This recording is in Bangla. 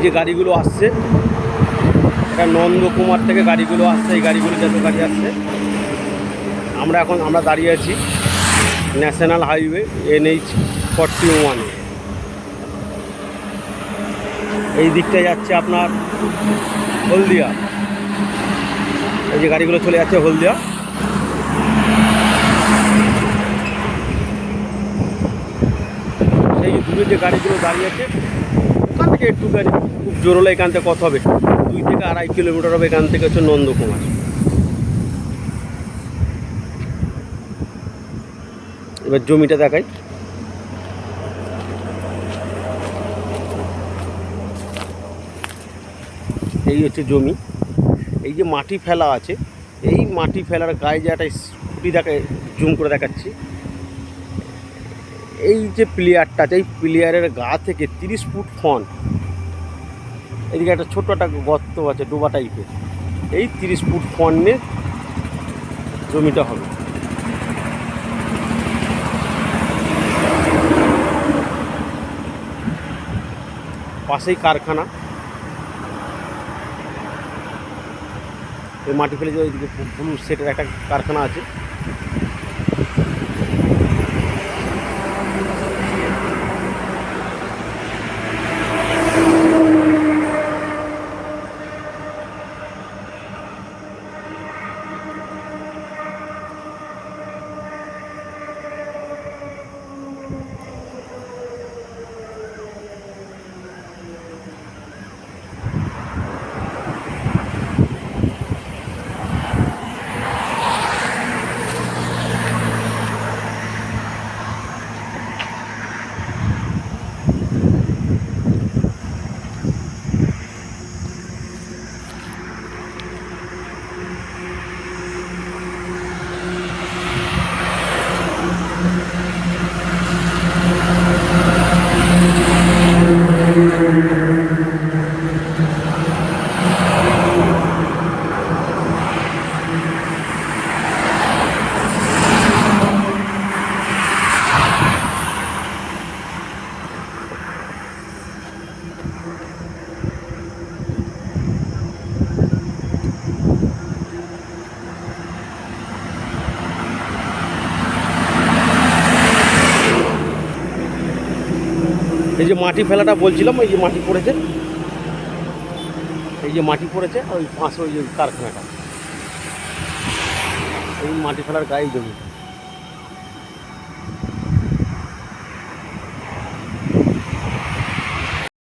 যে গাড়িগুলো আসছে, এটা নন্দকুমার থেকে গাড়িগুলো আসছে। এই গাড়িগুলো যত গাড়ি আসছে, আমরা দাঁড়িয়ে আছি ন্যাশনাল হাইওয়ে NH-41। এই দিকটা যাচ্ছে আপনার হলদিয়া। এই যে গাড়িগুলো চলে যাচ্ছে হলদিয়া। সেই দূরে যে গাড়িগুলো দাঁড়িয়ে আছে, ওখান থেকে একটু গাড়ি খুব জোর হলে এখান থেকে কত হবে, 2 থেকে 2.5 কিলোমিটার হবে এখান থেকে হচ্ছে নন্দকুমার। এবার জমিটা দেখাই। এই হচ্ছে জমি। এই যে মাটি ফেলা আছে, এই মাটি ফেলার গায়ে যে একটা স্কুটি জুম করে দেখাচ্ছি, এই যে প্লেয়ারটা আছে, এই প্লেয়ারের গা থেকে 30 ফুট ফন, এদিকে একটা ছোট্ট একটা গর্ত আছে ডোবা টাইপের, এই 30 ফুট ফন্নে জমিটা হবে। পাশেই কারখানা, এই মাটি ফেলে যে ওইদিকে ব্লু সেটের একটা কারখানা আছে। এই যে মাটি ফেলাটা বলছিলাম, এই যে মাটি পড়েছে, এই যে মাটি পড়েছে ওই পাশে ওই যে কারখানাটা, এই মাটি ফেলার গায়ে জমি।